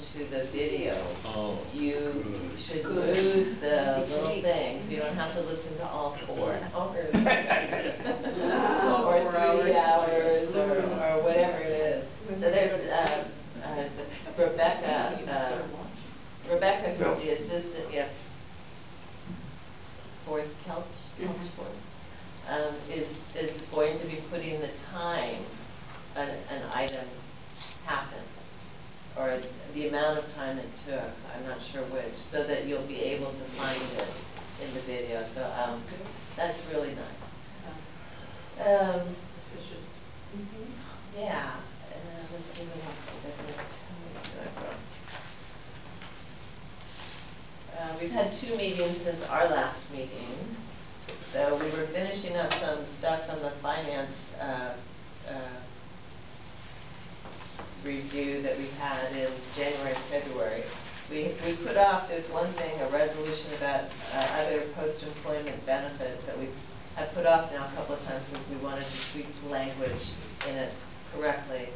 into the video. Oh. You should move the little thing, so you don't have to listen to all 4 hours. or 3 hours, or whatever it is. So there's Rebecca, who's the assistant, fourth Kelch is going to be putting the time an item happened, or the amount of time it took, I'm not sure which, so that you'll be able to find it in the video. So that's really nice. Yeah. Let's see what else we've had 2 meetings since our last meeting. So we were finishing up some stuff on the finance review that we had in January and February. We put off, there's one thing, a resolution about other post-employment benefits that we have put off now a couple of times because we wanted to tweak the language in it correctly.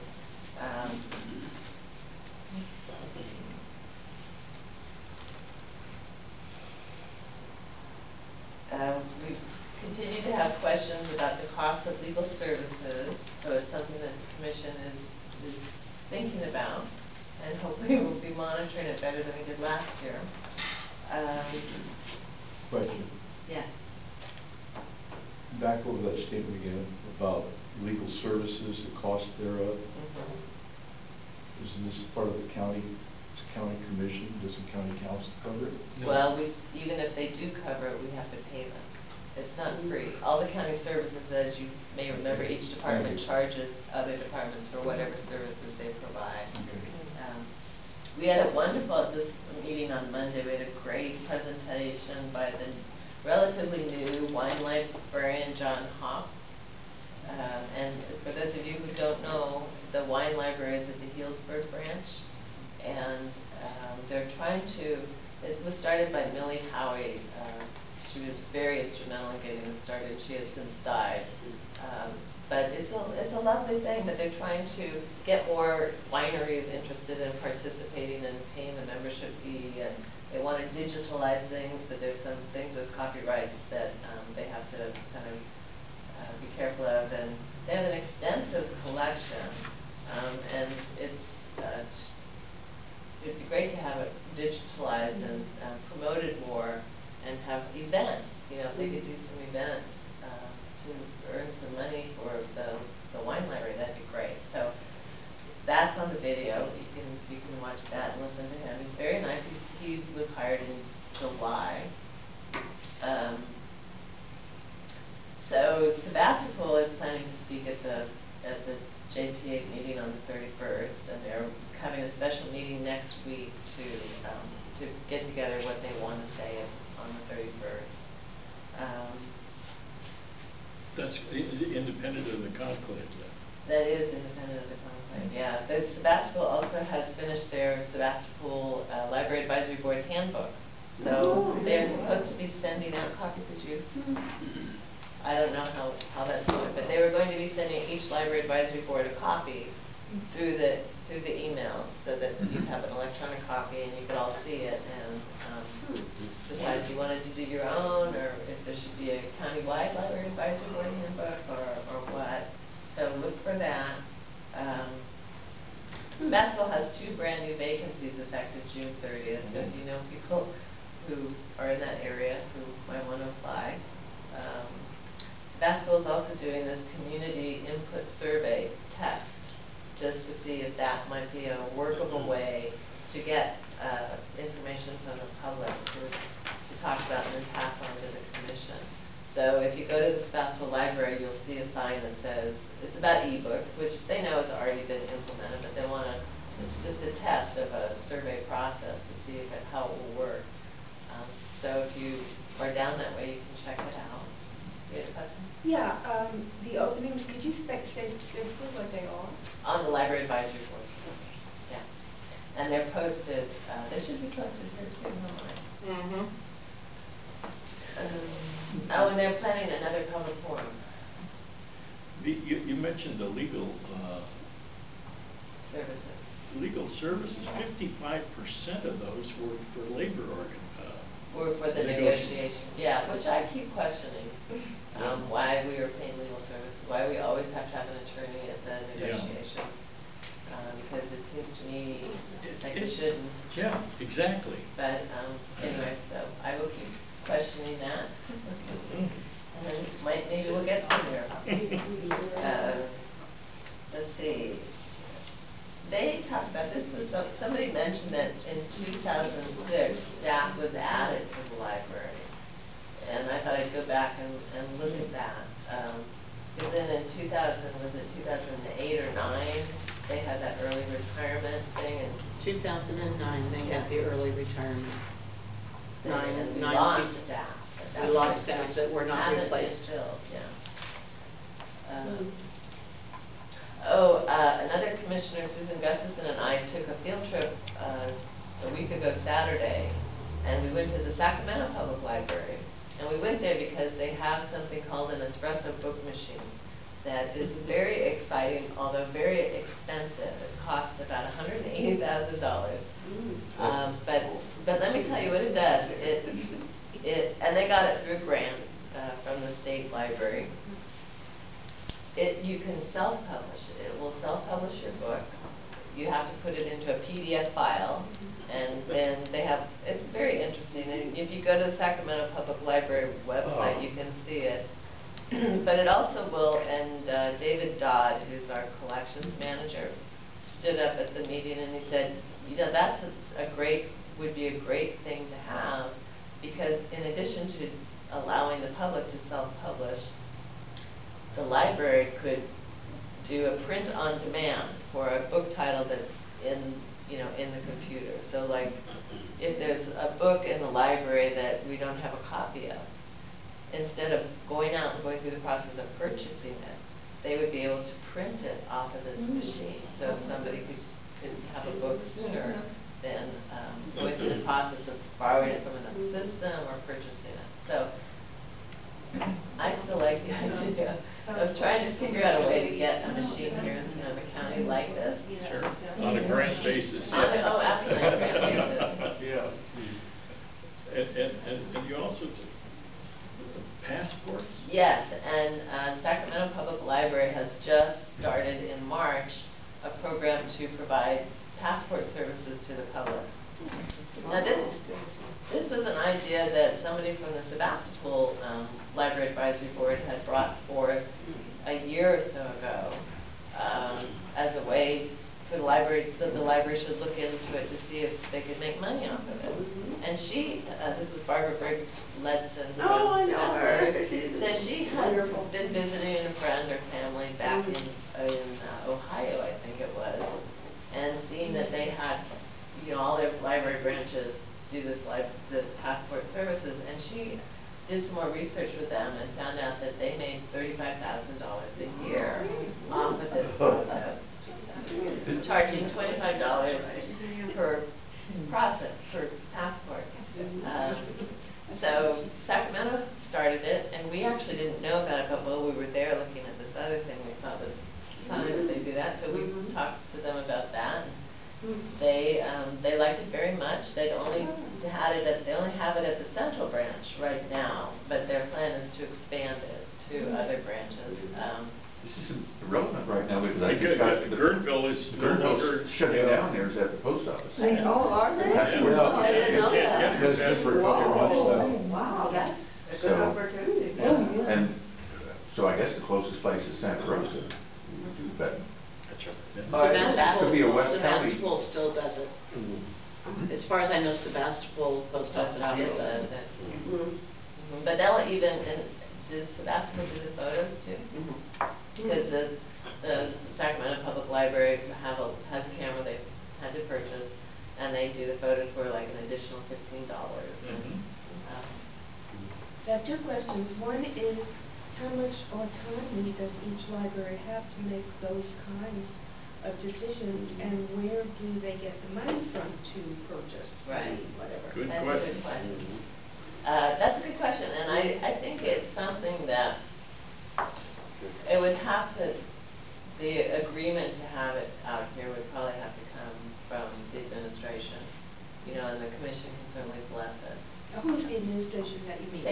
We continue to have questions about the cost of legal services, so it's something that the Commission is thinking about, and hopefully we'll be monitoring it better than we did last year. Question. Yes. Back over that statement again about legal services, the cost thereof. Isn't this part of the county? It's a county commission. Does the county council cover it? No. Well, even if they do cover it, we have to pay them. It's not free. All the county services, as you may remember, each department charges other departments for whatever services they provide. Okay. We had a wonderful, at this meeting on Monday, we had a great presentation by the relatively new wine librarian, John Hoff. And for those of you who don't know, the wine library is at the Healdsburg branch. And they're trying to, it was started by Millie Howie. She was very instrumental in getting it started. She has since died. But it's a lovely thing that they're trying to get more wineries interested in participating and paying the membership fee. And they want to digitalize things, but there's some things with copyrights that they have to kind of be careful of. And they have an extensive collection, and it'd be great to have it digitalized and promoted more, and have events. You know, if they could do some events to earn some money for the wine library, that'd be great. So that's on the video. You can watch that and listen to him. He's very nice. He was hired in July. So Sebastopol is planning to speak at the JPA meeting on the 31st, and they're having a special meeting next week to get together what they want to say on the 31st. That's independent of the conclave, then? That is independent of the conclave, yeah. The Sebastopol also has finished their Sebastopol Library Advisory Board handbook. So they're supposed to be sending out copies. I don't know how that's going, but they were going to be sending each Library Advisory Board a copy through the email, so that you'd have an electronic copy and you could all see it and decide if you wanted to do your own, or if there should be a county-wide Library Advisory Board handbook, or what. So look for that. Sebastopol has 2 brand new vacancies effective June 30th. So if you know people who are in that area who might want to apply. Sebastopol is also doing this community input survey test, just to see if that might be a workable way to get information from the public to talk about and then pass on to the commission. So if you go to the Sebastopol Library, you'll see a sign that says, it's about e-books, which they know has already been implemented, but they want to, it's just a test of a survey process to see how it will work. So if you are down that way, you can check it out. You have a question? Yeah, the openings, could you say specifically what they are? On the Library Advisory Board. Yeah. And they're posted, they should be posted here too, huh? Oh, and they're planning another public forum. You mentioned the legal services. legal services, 55% of those were for labor Or for the negotiation, yeah, which I keep questioning, why we are paying legal services, why we always have to have an attorney at the negotiations. Because it seems to me like we shouldn't. Yeah, exactly. But anyway, so I will keep questioning that. And then maybe we'll get somewhere. Let's see. They talked about this. Somebody mentioned that in 2006, staff was added to the library, and I thought I'd go back and look at that. Because then in 2008 or 9, they had that early retirement thing. And 2009, they had the early retirement. And we Nine lost people. staff. We lost staff that were not Haven't replaced. filled, yeah. Another commissioner, Susan Gustafson, and I took a field trip a week ago Saturday, and we went to the Sacramento Public Library. And we went there because they have something called an espresso book machine that is very exciting, although very expensive. It costs about $180,000. But let me tell you what it does. And they got it through a grant from the state library. You can self-publish it. It will self-publish your book. You have to put it into a PDF file, and then it's very interesting. And if you go to the Sacramento Public Library website, you can see it. But it also will, and David Dodd, who's our collections manager, stood up at the meeting and he said, that's would be a great thing to have, because in addition to allowing the public to self-publish, the library could do a print on demand for a book title that's in the computer. So like, if there's a book in the library that we don't have a copy of, instead of going out and going through the process of purchasing it, they would be able to print it off of this machine. So if somebody could have a book sooner than going through the process of borrowing it from another system or purchasing it. So I still like the idea of trying to figure out a way to get a machine here in Sonoma County like this. Sure, on a grant basis, yes. Oh, absolutely, on a grant basis. Yeah. And you also passports? Yes, and Sacramento Public Library has just started in March a program to provide passport services to the public. Now this was an idea that somebody from the Sebastopol Library Advisory Board had brought forth a year or so ago as a way for the library, that the library should look into it to see if they could make money off of it. And this was Barbara Briggs-Ledson. Oh, I know her. Said she had been visiting a friend or family back in Ohio, I think it was, and seeing that they had, all their library branches do this passport services, and she did some more research with them and found out that they made $35,000 a year off of this process, charging $25 per process, per passport. So Sacramento started it, and we actually didn't know about it, but while we were there looking at this other thing, we saw the sign that they do that, so we talked to them about that. They liked it very much. They only have it at the central branch right now, but their plan is to expand it to other branches. This isn't relevant right now because I Because just got the Guerneville is no longer shutting down there is at the post office. Are they? That's Yeah. where- Oh, I didn't know that. That's just for a couple of months now. Wow, that's a good So- opportunity. And so I guess the closest place is Santa Rosa, but Sebastopol, could be a West County. Sebastopol still does it. As far as I know, Sebastopol post office still does it. But they'll even, did Sebastopol do the photos too? Because the Sacramento Public Library has a camera they've had to purchase, and they do the photos for like an additional $15. So I have two questions. One is, how much autonomy does each library have to make those kinds of decisions, and where do they get the money from to purchase whatever? Good That's question. a good question. That's a good question, and I think it's something that it would have to, the agreement to have it out here would probably have to come the commission can certainly bless it. Who's the administration that you mean?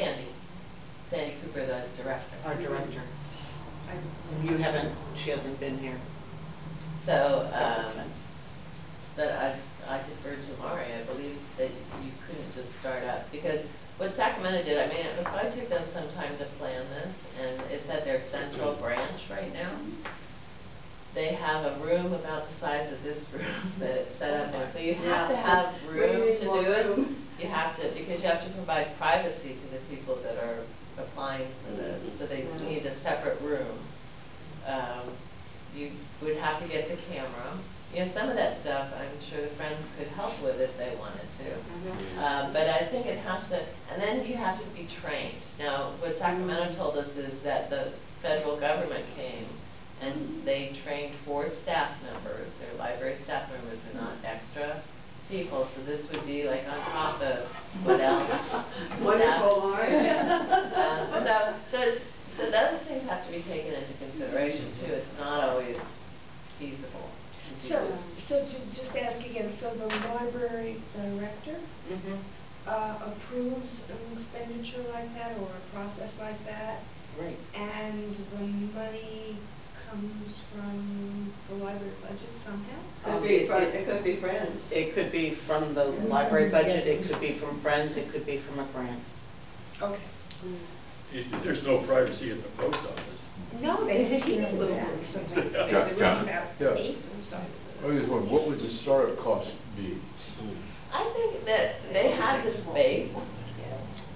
Sandy Cooper, the director. Our director. I- You haven't, she hasn't been here. So, Couple times. but I defer to Laurie. I believe that you couldn't just start up, because what Sacramento did, I mean, it probably took them some time to plan this, and it's at their central branch right now. They have a room about the size of this room that it's set up in, so you have to have room to do it. You have to, because you have to provide privacy to the people that are applying for this, so they need a separate room. You would have to get the camera. You know, some of that stuff, I'm sure the Friends could help with if they wanted to. But I think it has to, and then you have to be trained. Now, what Sacramento told us is that the federal government came and they trained 4 staff members. Their library staff members are not extra people, so this would be like on top of what else? Wonderful, Laurie. So those things have to be taken into consideration too. It's not always feasible. So to just ask again, so the library director approves an expenditure like that or a process like that? Right. And the money comes from the library budget somehow? It could be Friends. It could be from the library budget, it could be from Friends, it could be from a grant. Okay. There's no privacy at the post office. No, they have teeth little ones sometimes. They John? look John? about Yeah. 8 and so. I just wonder, what would the startup cost be? I think that they had the space.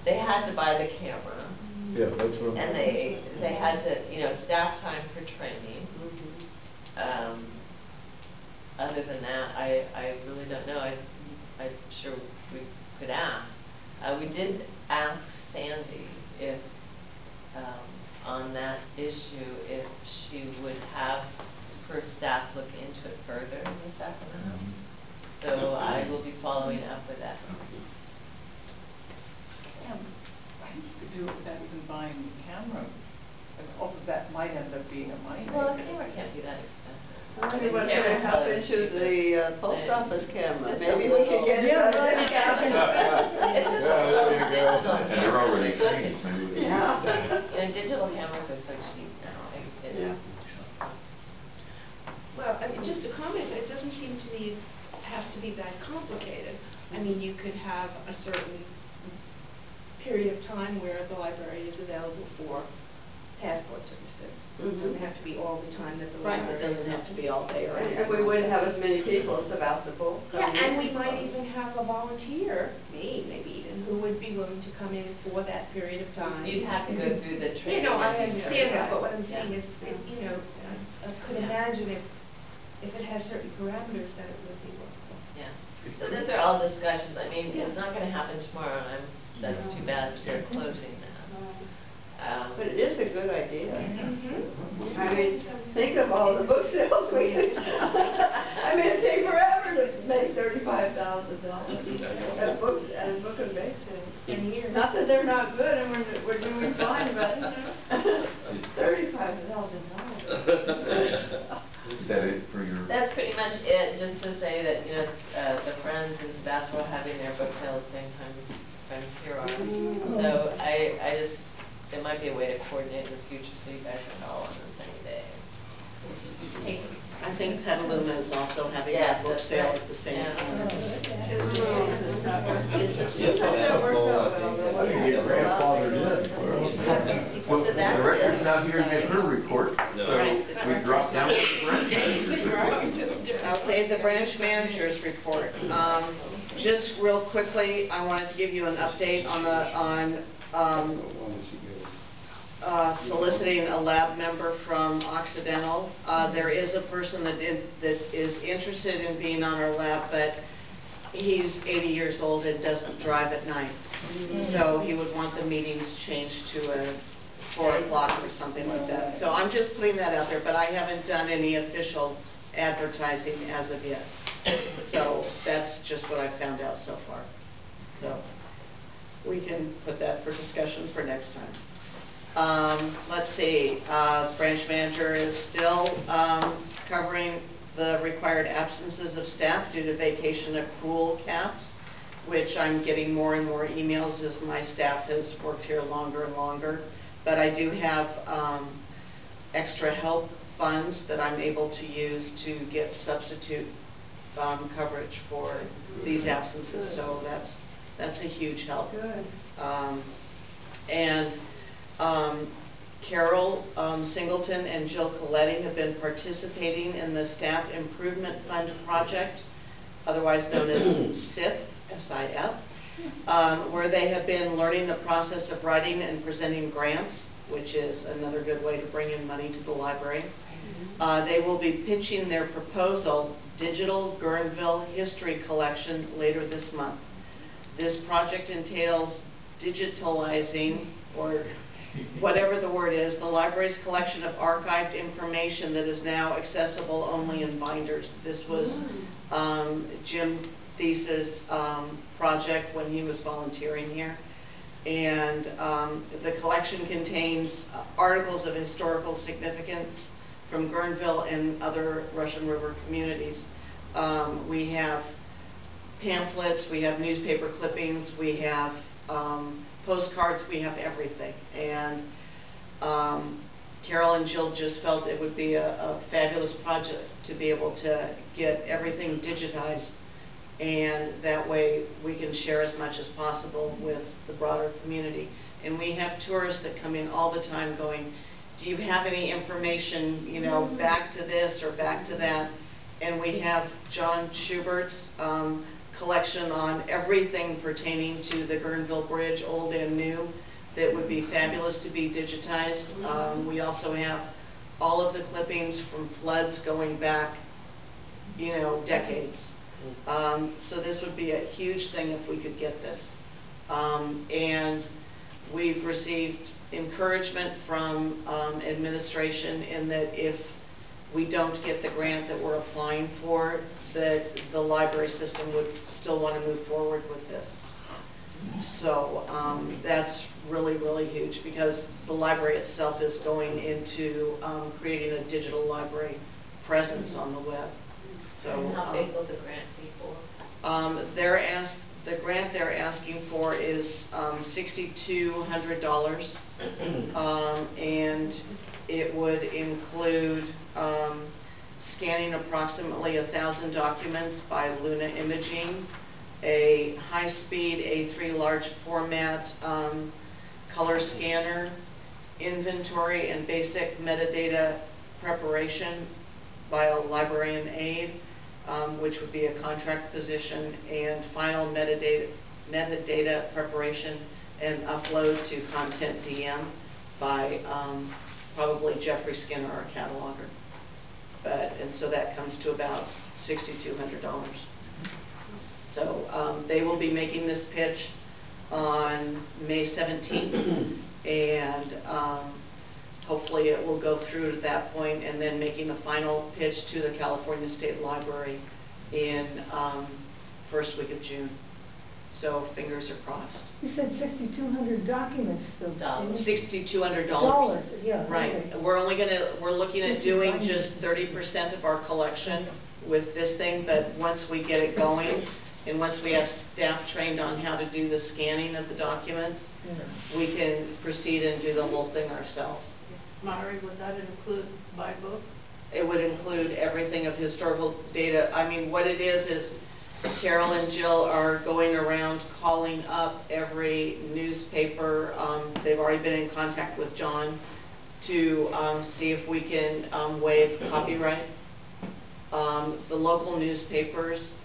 They had to buy the camera. Yeah, that's what I'm. And they had to, you know, staff time for training. Other than that, I really don't know. I'm sure we could ask. We did ask Sandy if, on that issue, if she would have her staff look into it further in the Sacramento. So I will be following up with that. I think you could do it without even buying the camera. And all of that might end up being a money Well, a maker. camera can't be that expensive. I wonder what's going to happen to the post office camera. Just Maybe a we could get it. little- Yeah, It's just Yeah, a little there you go. digital. And they're already trained, maybe we can. Yeah. You know, digital cameras are so cheap now. Yeah. Well, I mean, just a comment, it doesn't seem to me it has to be that complicated. I mean, you could have a certain period of time where the library is available for passport services. It doesn't have to be all the time that the Right, library it doesn't have to be all day or And anything. we wouldn't have as many people as Sebastopol. Yeah, and we might even have a volunteer, maybe even, who would be willing to come in for that period of time. You'd have to go through the training. You know, I and be understand that, certified. but what I'm saying Yeah. is, you know, I could imagine if it has certain parameters that it would be workable. Yeah. So those are all discussions. I mean, it's not going to happen tomorrow, and that's too bad they're closing that. But it is a good idea. Mm-hmm. I mean, think of all the book sales we could. I mean, it'd take forever to make $35,000 at books and book and bake sales. 10 years. Not that they're not good and we're doing fine, but $35,000. Is that it for your? That's pretty much it, just to say that, you know, the Friends and Sebastopol having their book sale at the same time Friends here are. So I just, it might be a way to coordinate in the future so you guys aren't all on the same day. I think Petaluma is also having Yeah, a book that's sale right. at the same Yeah. time. I think you're grandfathered in. Well, the So that's director's it. not here to give her report, so we drop down to the branch manager's report. Okay, the branch manager's report. Just real quickly, I wanted to give you an update on soliciting a lab member from Occidental. There is a person that is interested in being on our lab, but he's 80 years old and doesn't drive at night. So he would want the meetings changed to a 4 o'clock or something like that. So I'm just putting that out there, but I haven't done any official advertising as of yet. So that's just what I've found out so far. So we can put that for discussion for next time. Let's see, branch manager is still covering the required absences of staff due to vacation accrual caps. which I'm getting more and more emails as my staff has worked here longer and longer. But I do have extra help funds that I'm able to use to get substitute coverage for these absences. So that's a huge help. Good. Carol Singleton and Jill Coletti have been participating in the Staff Improvement Fund project, otherwise known as SIF, S-I-F, where they have been learning the process of writing and presenting grants, which is another good way to bring in money to the library. They will be pitching their proposal, Digital Guerneville History Collection, later this month. This project entails digitalizing, or whatever the word is, the library's collection of archived information that is now accessible only in binders. This was Jim Thies's project when he was volunteering here. And the collection contains articles of historical significance from Guerneville and other Russian River communities. We have pamphlets, we have newspaper clippings, we have postcards, we have everything. And Carol and Jill just felt it would be a fabulous project to be able to get everything digitized, and that way we can share as much as possible with the broader community. And we have tourists that come in all the time going, do you have any information, you know, back to this or back to that? And we have John Schubert's collection on everything pertaining to the Guerneville Bridge, old and new, that would be fabulous to be digitized. We also have all of the clippings from floods going back, you know, decades. So this would be a huge thing if we could get this. And we've received encouragement from administration in that if we don't get the grant that we're applying for, that the library system would still want to move forward with this. So that's really, really huge, because the library itself is going into creating a digital library presence on the web. So And how big will the grant be for? The grant they're asking for is $6,200, and it would include scanning approximately 1,000 documents by Luna Imaging, a high-speed A3 large format color scanner, inventory and basic metadata preparation by a librarian aide, which would be a contract position, and final metadata preparation and upload to Content DM by probably Jeffrey Skinner, our cataloger. And so that comes to about $6,200. So they will be making this pitch on May 17th, and hopefully it will go through to that point, and then making the final pitch to the California State Library in first week of June. So fingers are crossed. You said 6,200 documents though. $6,200. Dollars, yeah. Right. Okay. We're looking at doing just 30% of our collection with this thing, but once we get it going, and once we have staff trained on how to do the scanning of the documents, we can proceed and do the whole thing ourselves. Mari, would that include my book? It would include everything of historical data. I mean, what it is Carol and Jill are going around calling up every newspaper. They've already been in contact with John to see if we can waive copyright. The local newspapers,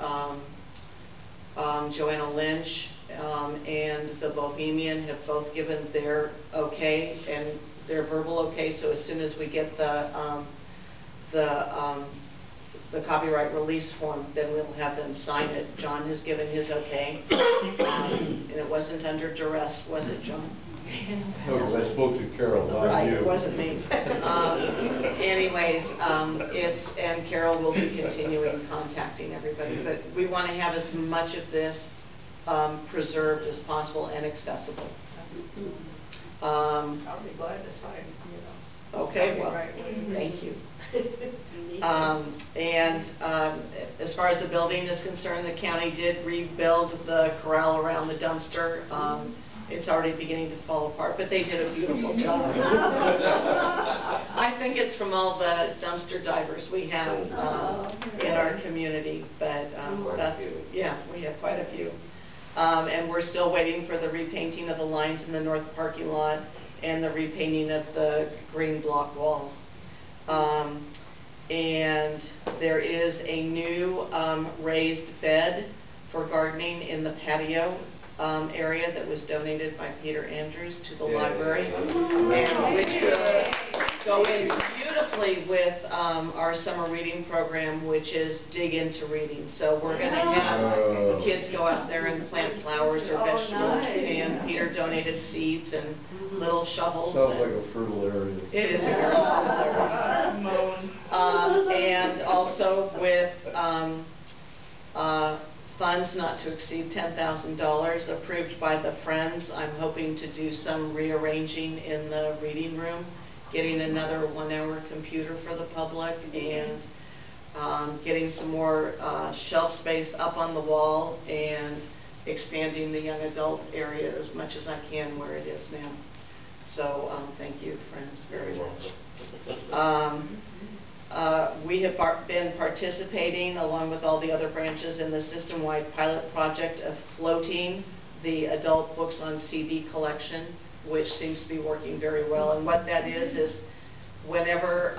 Joanna Lynch and the Bohemian, have both given their okay and their verbal okay. So as soon as we get the copyright release form, then we'll have them sign it. John has given his okay, and it wasn't under duress, was it, John? No, because I spoke to Carol, not Right, you. it wasn't me. Anyways, and Carol will be continuing contacting everybody, but we want to have as much of this preserved as possible and accessible. I'll be glad to sign, you know. Okay, well, Copyright. thank you. As far as the building is concerned, the county did rebuild the corral around the dumpster. It's already beginning to fall apart, but they did a beautiful job. I think it's from all the dumpster divers we have in our community, but yeah, we have quite a few. And we're still waiting for the repainting of the lines in the north parking lot and the repainting of the green block walls. And there is a new raised bed for gardening in the patio area that was donated by Peter Andrews to the library, and which will go in beautifully with our summer reading program, which is Dig Into Reading. So we're going to have the kids go out there and plant flowers or vegetables, and Peter donated seeds and little shovels. Sounds like a fertile area. It is a very fertile area. And also with funds not to exceed $10,000 approved by the Friends, I'm hoping to do some rearranging in the reading room, getting another 1-hour computer for the public, and getting some more shelf space up on the wall, and expanding the young adult area as much as I can where it is now. So thank you, Friends, very much. We have been participating, along with all the other branches, in the system-wide pilot project of floating the adult books on CD collection, which seems to be working very well. And what that is whenever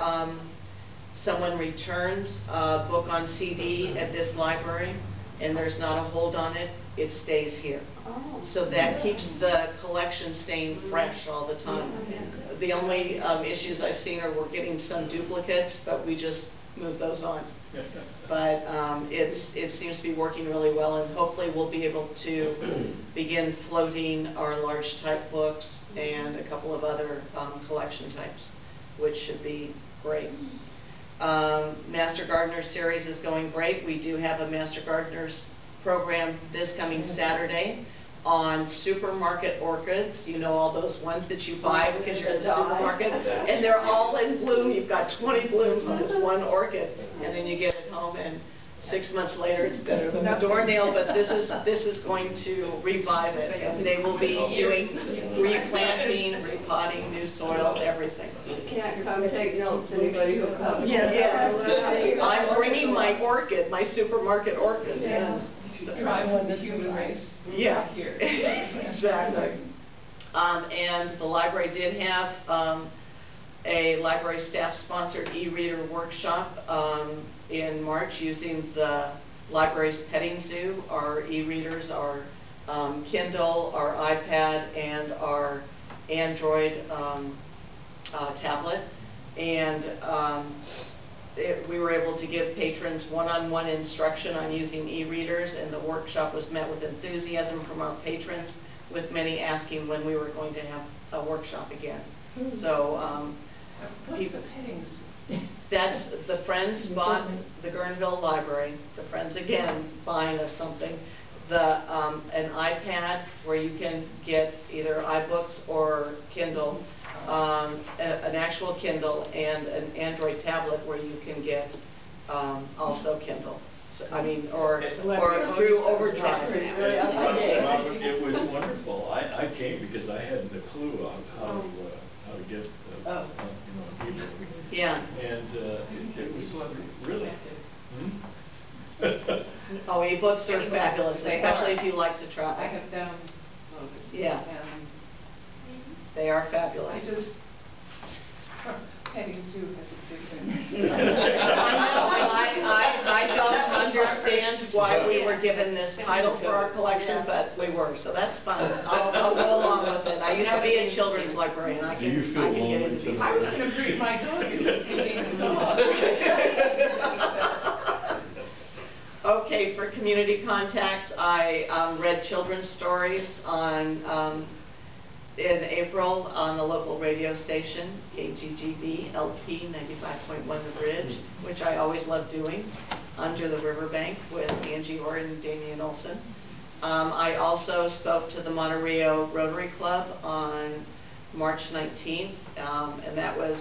someone returns a book on CD at this library and there's not a hold on it, it stays here. So that keeps the collection staying fresh all the time. The only issues I've seen are we're getting some duplicates, but we just move those on. But it seems to be working really well, and hopefully we'll be able to begin floating our large type books and a couple of other collection types, which should be great. Master Gardener series is going great. We do have a Master Gardeners program this coming Saturday on supermarket orchids. You know, all those ones that you buy because you're in the supermarket, and they're all in bloom. You've got 20 blooms on this one orchid, and then you get it home, and 6 months later it's better than the doornail. But this is going to revive it, and they will be doing replanting, repotting, new soil, everything. Can't come take notes, anybody who comes. Yes, I'm bringing my orchid, my supermarket orchid. Yeah. Try one the human race. Yeah, Here. exactly. And the library did have a library staff-sponsored e-reader workshop in March using the library's petting zoo, our e-readers, our Kindle, our iPad, and our Android tablet. And we were able to give patrons one-on-one instruction on using e-readers, and the workshop was met with enthusiasm from our patrons, with many asking when we were going to have a workshop again. So what's the petting zoo? that's the Friends bought the Guerneville Library. The Friends again buying us something. An iPad where you can get either iBooks or Kindle. An actual Kindle, and an Android tablet where you can get also Kindle. So, I mean, or through Overdrive. It was wonderful. I came because I hadn't a clue on how to get people. Yeah. And it was really. Oh, ebooks are fabulous, especially if you like to travel. I have downloaded. Yeah. And they are fabulous. I just, petting zoo has a different. I know, I don't understand why we were given this title for our collection, but we were, so that's fun. I'll go along with it. I used to be a children's librarian. I can get into these. I was going to breed my dog as a feeding dog. Okay, for community contacts, I read children's stories in April on the local radio station, KGGB LP 95.1 The Bridge, which I always love doing, Under the Riverbank with Angie Orr and Damian Olson. I also spoke to the Monterey Rotary Club on March 19th, and that was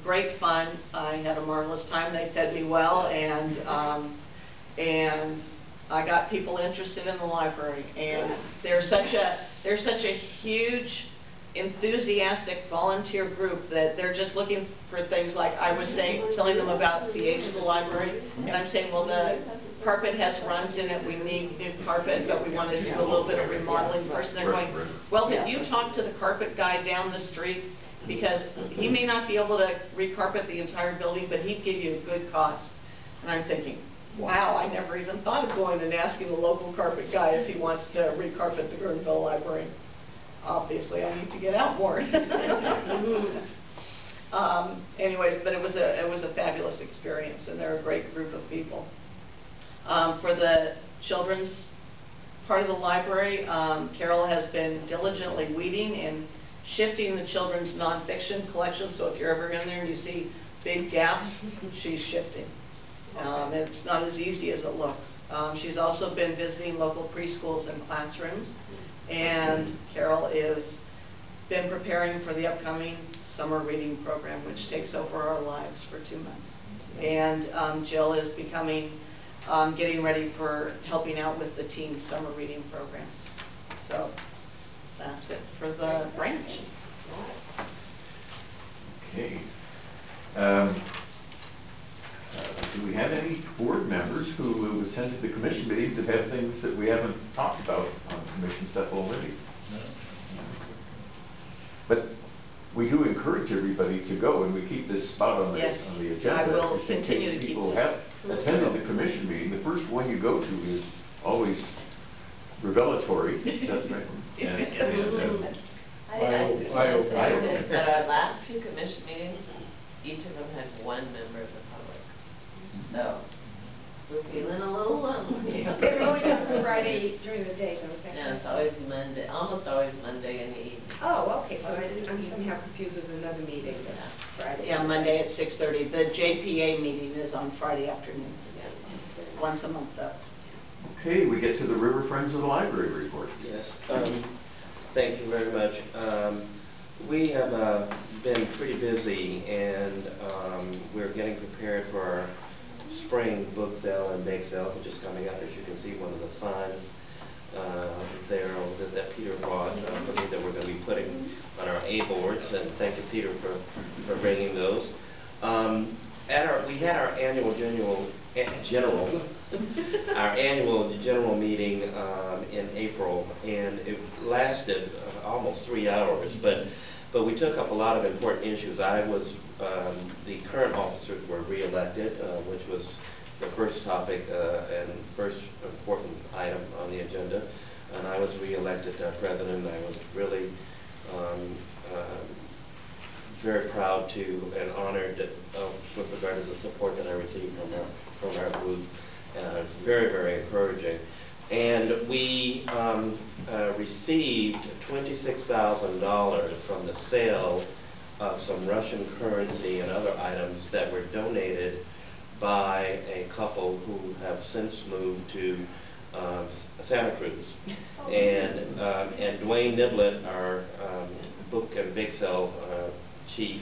great fun. I had a marvelous time. They fed me well, and I got people interested in the library. And they're such a huge, enthusiastic volunteer group that they're just looking for things like I was telling them about the age of the library, and I'm saying, well, the carpet has runs in it, we need new carpet, but we want to do a little bit of remodeling first. And they're going, well, have you talked to the carpet guy down the street? Because he may not be able to recarpet the entire building, but he'd give you a good cost. And I'm thinking, wow, I never even thought of going and asking the local carpet guy if he wants to recarpet the Guerneville library. Obviously, I need to get out more. Anyways, but it was a fabulous experience, and they're a great group of people. For the children's part of the library, Carol has been diligently weeding and shifting the children's nonfiction collection. So if you're ever in there and you see big gaps, she's shifting. It's not as easy as it looks. She's also been visiting local preschools and classrooms. And Carol has been preparing for the upcoming summer reading program, which takes over our lives for 2 months. And Jill is getting ready for helping out with the teen summer reading program. So that's it for the branch. Okay. Do we have any board members who attended the commission meetings that have things that we haven't talked about on commission stuff already? No. But we do encourage everybody to go, and we keep this spot on the agenda. I will continue to keep people this. have attended the commission meeting. The first one you go to is always revelatory. Is that right? I just want to say that our last 2 commission meetings, each of them had 1 member of the public. So we're feeling a little lonely. They're always on Friday during the day, though. No, it's always Monday, almost always Monday in the evening. Oh, okay, so I'm somehow confused with another meeting that's Friday. Yeah, Monday at 6:30. The JPA meeting is on Friday afternoons. Once a month, though. Okay, we get to the River Friends of the Library report. Yes, thank you very much. We have been pretty busy, and we're getting prepared for our spring book sale and bake sale, which is coming up. As you can see, one of the signs there that Peter brought for me that we're going to be putting on our A boards, and thank you, Peter, for bringing those. We had our annual general meeting in April, and it lasted almost 3 hours, but we took up a lot of important issues. The current officers were re-elected, which was the first topic and first important item on the agenda, and I was re-elected president. I was really very proud to and honored with regard to the support that I received from our group. It's very, very encouraging. And we received $26,000 from the sale of some Russian currency and other items that were donated by a couple who have since moved to Santa Cruz. And Dwayne Niblett, our book and bake sale chief,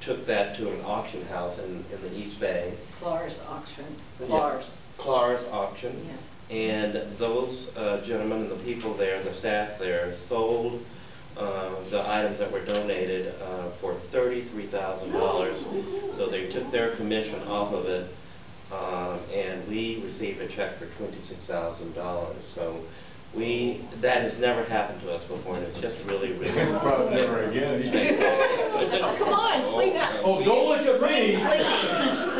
took that to an auction house in the East Bay. Clar's auction. Clar's auction. Yeah. And those gentlemen and the people there, the staff there, sold the items that were donated for $33,000. So they took their commission off of it, and we received a check for $26,000. So that has never happened to us before, and it's just really, really. Never again. Come on, clean up. Oh, don't look at me.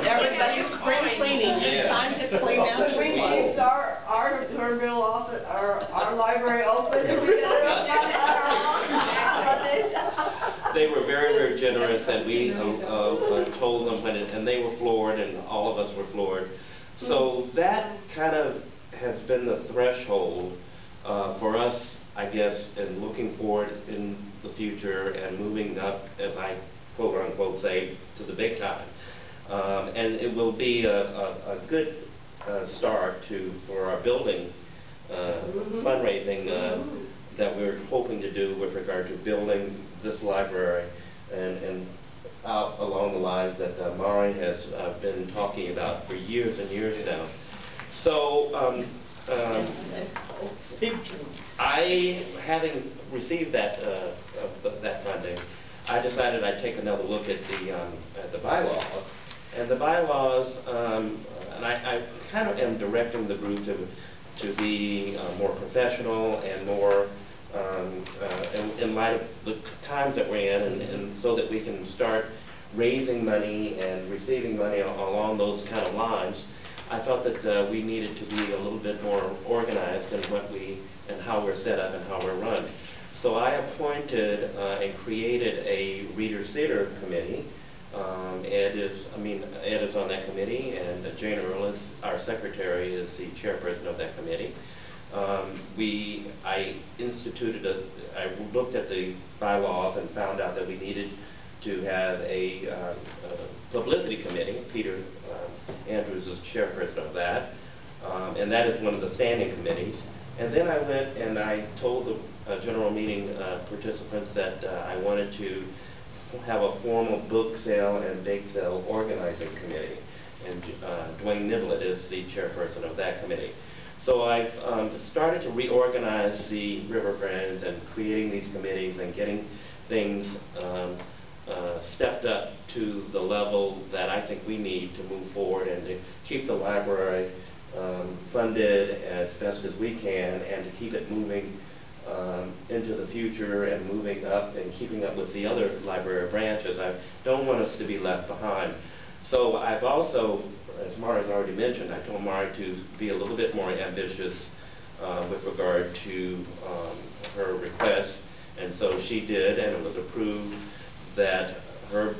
Everybody's spring cleaning. It's time to clean out We your keep our Guerneville office, our library open. They were very, very generous, and we told them and they were floored, and all of us were floored. So that kind of has been the threshold for us, I guess, in looking forward in the future and moving up, as I quote unquote say, to the big time. And it will be a good start for our building fundraising that we're hoping to do with regard to building this library and out along the lines that Mari has been talking about for years and years now. So, having received that funding, I decided I'd take another look at the bylaws. And the bylaws, and I kind of am directing the group to be more professional and more in light of the times that we're in, and so that we can start raising money and receiving money along those kind of lines. I felt that we needed to be a little bit more organized in and how we're set up and how we're run. So I appointed and created a Reader's Theater Committee. Ed is on that committee, and Jane Earl, our secretary, is the chairperson of that committee. I looked at the bylaws and found out that we needed to have a publicity committee. Peter Andrews is chairperson of that, and that is one of the standing committees. And then I went and I told the general meeting participants that I wanted to have a formal book sale and bake sale organizing committee, and Dwayne Niblett is the chairperson of that committee. So I've started to reorganize the River Friends and creating these committees and getting things stepped up to the level that I think we need to move forward and to keep the library funded as best as we can, and to keep it moving into the future and moving up and keeping up with the other library branches. I don't want us to be left behind. So I've also, as Mara's already mentioned, I told Mara to be a little bit more ambitious with regard to her request, and so she did, and it was approved that her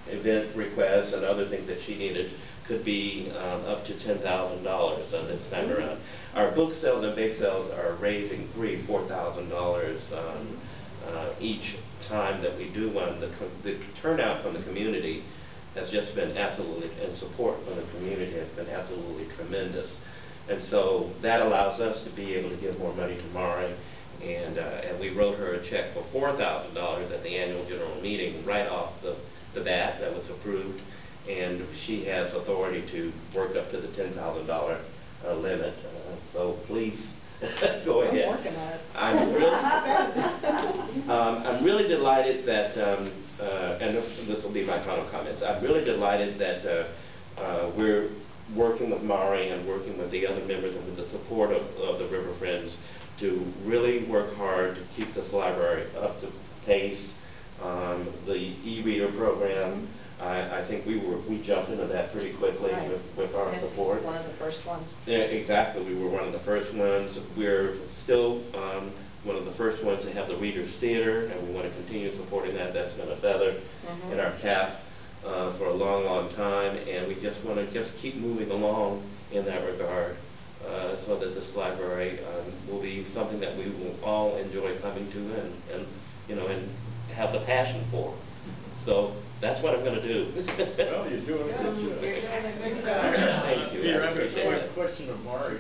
event requests and other things that she needed could be up to $10,000 this time around. Our book sales and bake sales are raising $3,000 to $4,000 each time that we do one. The turnout from the community has just been absolutely, and support from the community has been absolutely tremendous. And so that allows us to be able to give more money to Mari, and we wrote her a check for $4,000 at the annual general meeting right off the bat. That was approved, and she has authority to work up to the $10,000 limit. So please go ahead. I'm working on it. I'm really delighted that, and this will be my final comments. I'm really delighted that we're working with Mari and working with the other members and with the support of the River Friends to really work hard to keep this library up to pace. The e-reader program, I think we jumped into that pretty quickly with our support. One of the first ones. Yeah, exactly. We were one of the first ones. We're still one of the first ones to have the Reader's Theater, and we want to continue supporting that. That's been a feather in our cap for a long, long time, and we just want to keep moving along in that regard, so that this library will be something that we will all enjoy coming to and have the passion for. So that's what I'm going to do. Well, you're doing a good job. Thank you. Peter, I I have a appreciate quick it. question of Mari.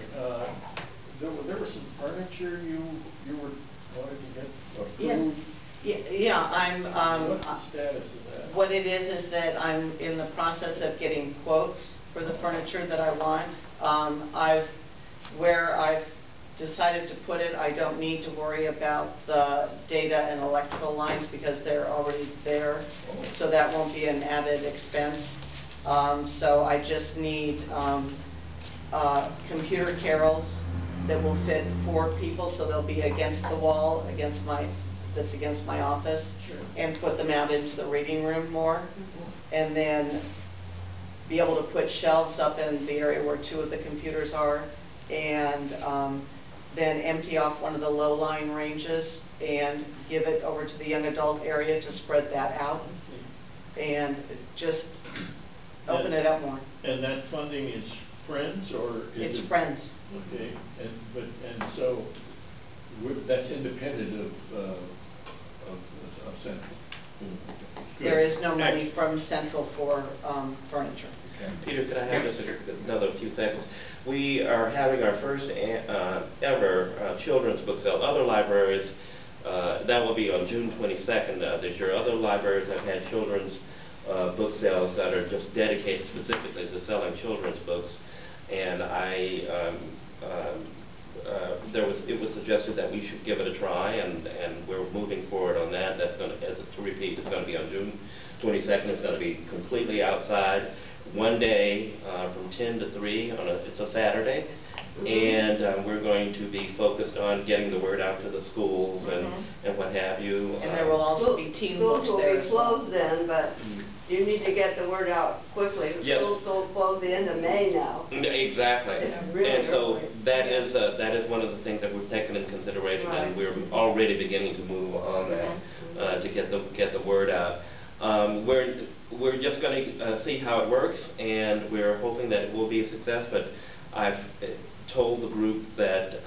There was some furniture you were wanting to get approved. Yes. Yeah, I'm. What's the status of that? What it is that I'm in the process of getting quotes for the furniture that I want. Where I've decided to put it, I don't need to worry about the data and electrical lines because they're already there, so that won't be an added expense. So I just need computer carrels that will fit 4 people, so they'll be against the wall, that's against my office, and put them out into the reading room more, and then be able to put shelves up in the area where 2 of the computers are, and then empty off one of the low-lying ranges and give it over to the young adult area to spread that out, and just open it up more. And that funding is Friends, or is It's Friends. Okay, and so that's independent of Central. Good. There is no money Excellent. from Central for furniture. Okay. Peter, could I have just another few seconds? We are having our first ever children's book sale. Other libraries That will be on June 22nd this year. Other libraries have had children's book sales that are just dedicated specifically to selling children's books, and it was suggested that we should give it a try, and we're moving forward on that. That's going to repeat, it's going to be on June 22nd. It's going to be completely outside, one day from 10 to 3 it's a Saturday. And we're going to be focused on getting the word out to the schools and what have you. And there will also be teen books there as well. Schools will be closed then, but you need to get the word out quickly. Yes. Schools will close the end of May now. Exactly. It's really And so early. that is one of the things that we've taken into consideration, and we're already beginning to move on that to get the word out. We're just going to see how it works, and we're hoping that it will be a success, but I've told the group that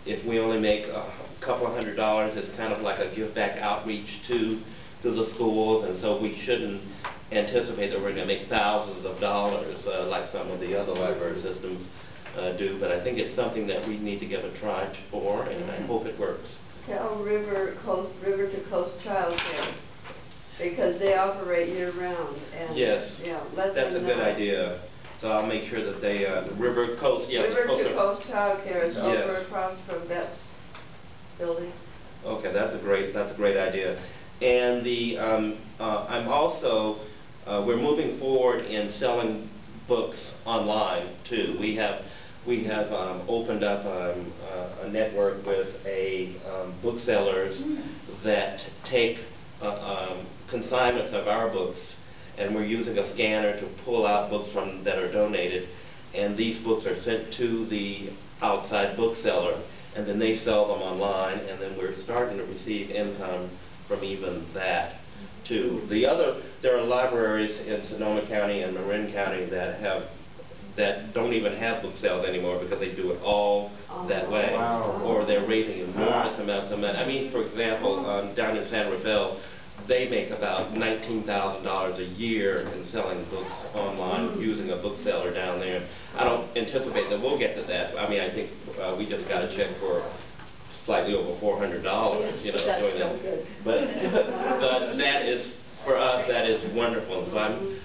if we only make a couple of $100s, it's kind of like a give back outreach to the schools, and so we shouldn't anticipate that we're going to make thousands of dollars like some of the other library systems do, but I think it's something that we need to give a try for, and I hope it works. Tell River to Coast Child Care, because they operate year-round. Yes, let that's a them good know. idea. So I'll make sure that they, the River Coast, River to Coast Child Care is Yes. over across from Bet's building. Okay, that's a great idea. And I'm also, we're moving forward in selling books online too. We have opened up a network with booksellers that take consignments of our books, and we're using a scanner to pull out books that are donated, and these books are sent to the outside bookseller, and then they sell them online, and then we're starting to receive income from even that too. There are libraries in Sonoma County and Marin County that don't even have book sales anymore because they do it all that way. Wow. Or they're raising enormous amounts of money. I mean, for example, down in San Rafael, they make about $19,000 a year in selling books online using a bookseller down there. I don't anticipate that we'll get to that. I mean, I think we just got a check for slightly over $400, you know. That's still good. But that is, for us, that is wonderful. So I'm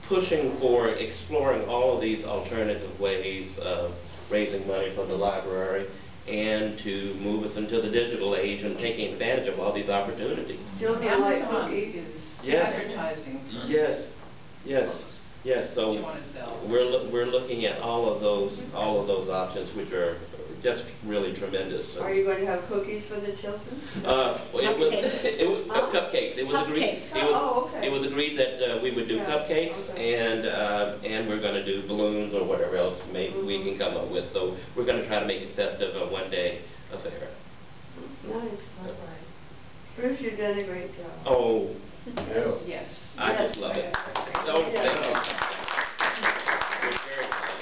pushing for exploring all of these alternative ways of raising money for the library, and to move us into the digital age and taking advantage of all these opportunities. Children like Amazon cookies. is Yes. advertising for Yes, yes, books yes. that So you want to sell. we're looking at all of those options, which are just really tremendous. Are you going to have cookies for the children? Well, it was cupcakes. It was agreed. Okay. It was agreed that we would do cupcakes, and we're going to do balloons or whatever else maybe we can come up with. So we're going to try to make it festive, a one-day affair. Nice. Bruce, you've done a great job. Oh, Yes. I just love it. Oh, thank you. You're very kind.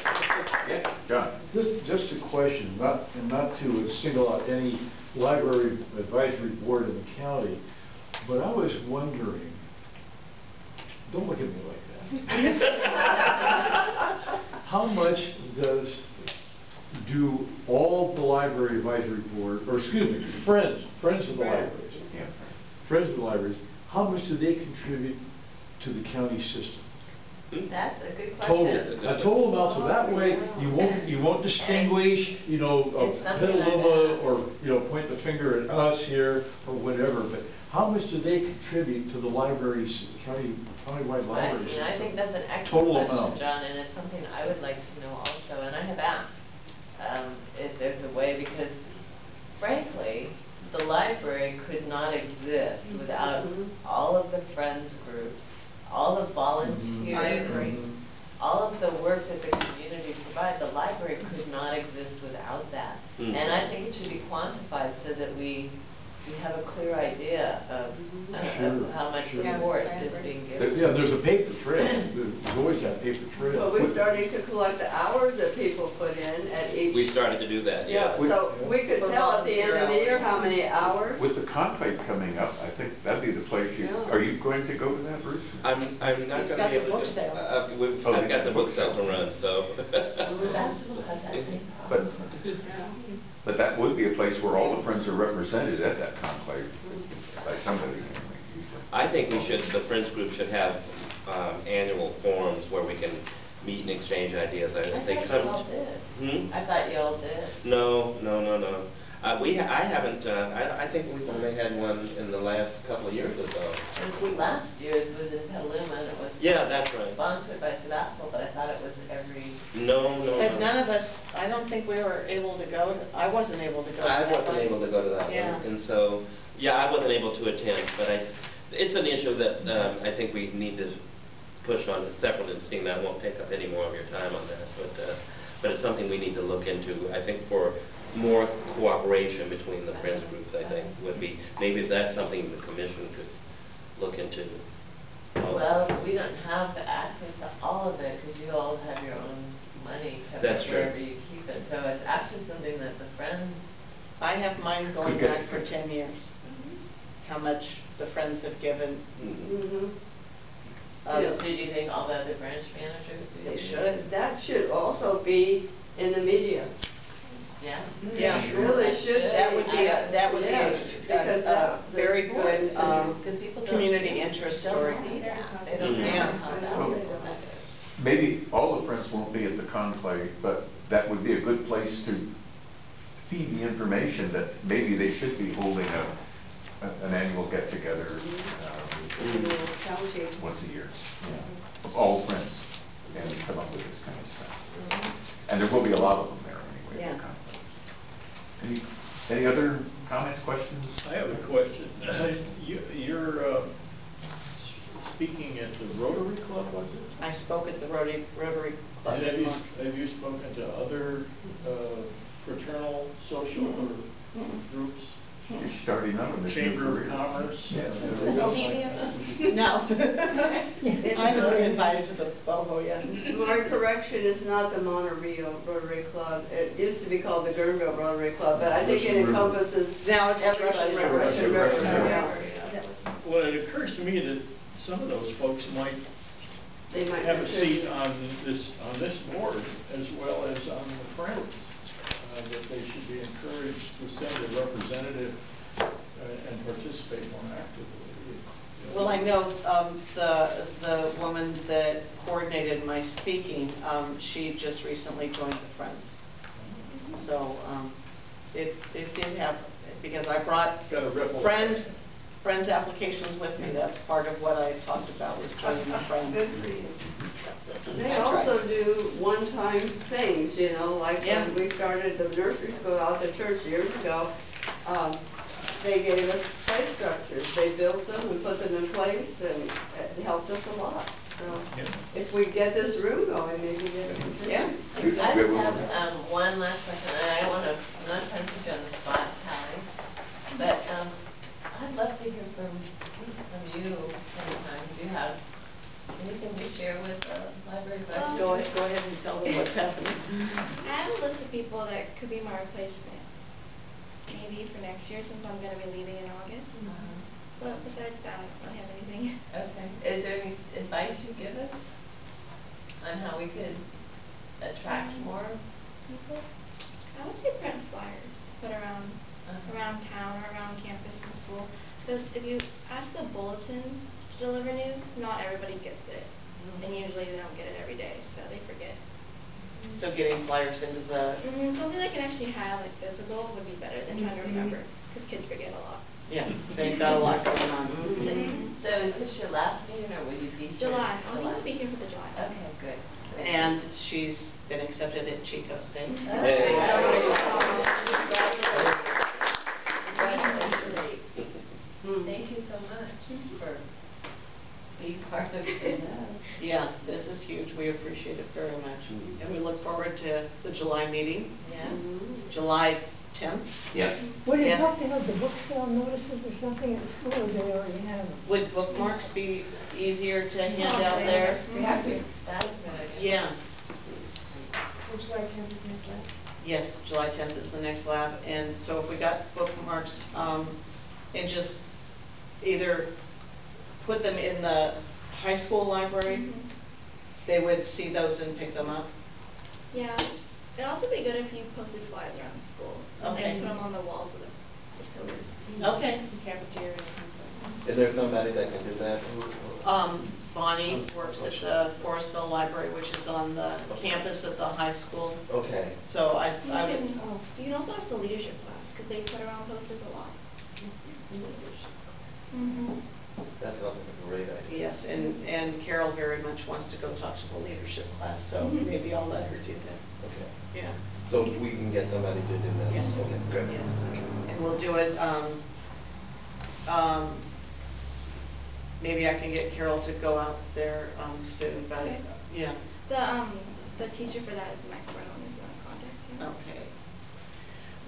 Yes, John. Just a question, not to single out any library advisory board in the county, but I was wondering, don't look at me like that. How much do all the library advisory board, or excuse me, friends of the libraries, friends of the libraries, how much do they contribute to the county system? That's a good Total, question. a total amount, so that way you won't distinguish, you know, It's something like Petaluma, that. or, you know, point the finger at us here, or whatever, but how much do they contribute to the libraries, countywide libraries? I think that's an Total excellent amount. question, John, and it's something I would like to know also, and I have asked if there's a way, because frankly, the library could not exist without all of the friends groups, all the volunteers. I agree. All of the work that the community provides. The library could not exist without that. And I think it should be quantified so that we you have a clear idea of how much Sure. support Yeah, I is agree. being given. Yeah, there's a paper trail. There's always that paper trail. Well, we're starting to collect the hours that people put in at each. We started to do that, Yeah, yes. so we could For tell at the end of the volunteer year hours. how many hours. With the conclave coming up, I think that'd be the place you, Yeah. are you going to go to that, Bruce? I'm not He's going to got be the able book to. sale. Oh, I've got the book book sale sale. to run, so. The festival has that same But, problem. but that would be a place where all the Friends are represented at that conclave, by somebody anyway, usually. I think we should, the Friends group should have annual forums where we can meet and exchange ideas. I They thought come. you all did. Hmm? I thought you all did. No. I haven't, I think we've only had one in the last couple of years or so. It was last year's was in Petaluma, and it was Yeah, that's right. sponsored by Sebastopol, but I thought it was every. No. But none of us, I don't think we were able to go, I wasn't able to go to I that wasn't one. able to go to that Yeah. one, and so, yeah, I wasn't able to attend, but it's an issue that I think we need to push on separately, and Steen, I won't take up any more of your time on that, but it's something we need to look into. I think for more cooperation between the Friends groups, I think, would be, maybe that's something the commission could look into. also. Well, we don't have access to all of it, because you all have your own money kept That's true. wherever you keep it, so it's actually something that the Friends. I have mine going Could get- back for 10 years, how much the Friends have given. Mhm. So do you think all the other branch managers do? They that? should. That should also be in the media. Yeah? Yeah. It really should. That would be Yes, because a that- very good Because people don't. community interest story. Don't see that. They don't know Yeah. how valuable that is. Maybe all the Friends won't be at the conclave, but that would be a good place to feed the information that maybe they should be holding an annual get-together County. once a year, of all Friends, and come up with this kind of stuff. And there will be a lot of them there anyway. at the Yeah. conclave. Any other comments, questions? I have a question. You're speaking at the Rotary Club, was it? I spoke at the Rotary Club. And in Mon- have you spoken to other fraternal, social groups? You're starting out in this new Chamber career. of Commerce? Yeah. No. I haven't been invited to the BOHO yet. My correction is not the Monterey Rotary Club. It used to be called the Guerneville Rotary Club, but I think it Russian River. encompasses Now it's everybody. Russian River. Russian River, Russian yeah. Well, it occurs to me that some of those folks might They might have a seat contribute. on this board as well as on the Friends. That they should be encouraged to send a representative and participate more actively. Well, I know the woman that coordinated my speaking, she just recently joined the Friends. So it did have, because I brought Got a ripple Friends applications with me. That's part of what I talked about, was joining the Friends. Good for you. They I also tried. do one-time things, you know, like Yeah. when we started the nursery school out at church years ago, they gave us play structures. They built them and put them in place, and it helped us a lot. So Yeah. if we get this room going, maybe they can contribute. Yeah. I just have one last question, and I'm not trying to put you on the spot, Callie, but I'd love to hear from you sometime. Do you have anything to share with the library budget? Go ahead and tell them what's happening. I have a list of people that could be my replacement, maybe for next year, since I'm going to be leaving in August. But besides that, I don't really have anything. Okay. Is there any advice you give us on how we could attract more people? I would say print flyers to put around town or around campus and school. Because if you ask the bulletin to deliver news, not everybody gets it. And usually they don't get it every day, so they forget. So getting flyers into the, Something that can actually have like visible would be better than trying to remember, because kids forget a lot. yeah, they've got a lot going on. So is this your last meeting, or will you be here? July. I'll be here for the July. Okay, good. And she's been accepted at Chico State. Okay. Thank you so much for being part of it. Yeah, this is huge. We appreciate it very much. And we look forward to the July meeting. Yeah. July Tim? Yes. Would it Yes. help to have the book sale notices or something at school, or they already have them? Would bookmarks be easier to hand out there? We have to. That's good. Yeah. Which July 10th is next lab? Yes, July 10th is the next lab, and so if we got bookmarks, and just either put them in the high school library, Mhm. they would see those and pick them up. Yeah, it'd also be good if you posted flyers around the school. Okay. And put them on the walls of the pillars. Okay. Cafeteria or something. Is there somebody that can do that? Bonnie works at the Forestville Library, which is on the campus at the high school, Okay. so I You would, can also ask the leadership class, because they put around posters a lot. Mm-hmm. That sounds like a great idea. yes, and Carol very much wants to go talk to the leadership class, so Mhm. maybe I'll let her do that. Okay. Yeah. So we can get somebody to do that? Yes. Okay, good. Yes, and we'll do it, maybe I can get Carol to go out there, soon, but, Okay. yeah. The teacher for that is Mike Brown, if you want to contact him. Okay.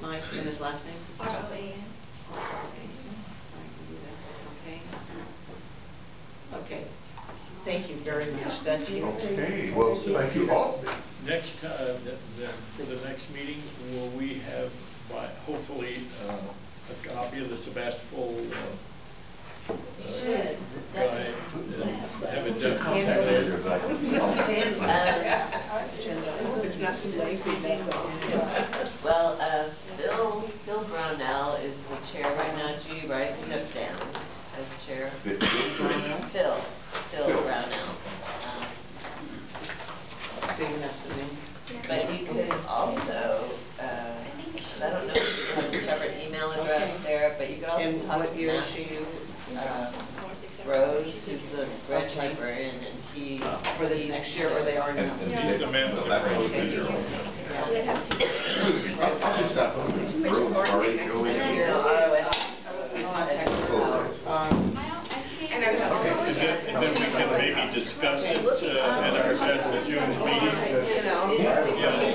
Mike, and his last name? ROAN. I can do that, okay. Okay, thank you very much, that's you. Okay, well, thank you all. Next, for the next meeting, will we have, hopefully, a copy of the Sebastopol Should. guide? Have it done. It's not too late for that. Well, Phil Brownell is the chair right now. Judy Rice stepped down as chair. Phil Brownell. So you have some names? But you could also, I don't know if you have a separate email address Okay. there, but you could also And talk what to year is she? Matthew Rose, who's the branch Okay. librarian, and he. For this next year, or they are now? And he's the man with the brain. So they have two. I just got home from Rose Party show. And then we can maybe discuss it at the June meeting. You know. Yeah.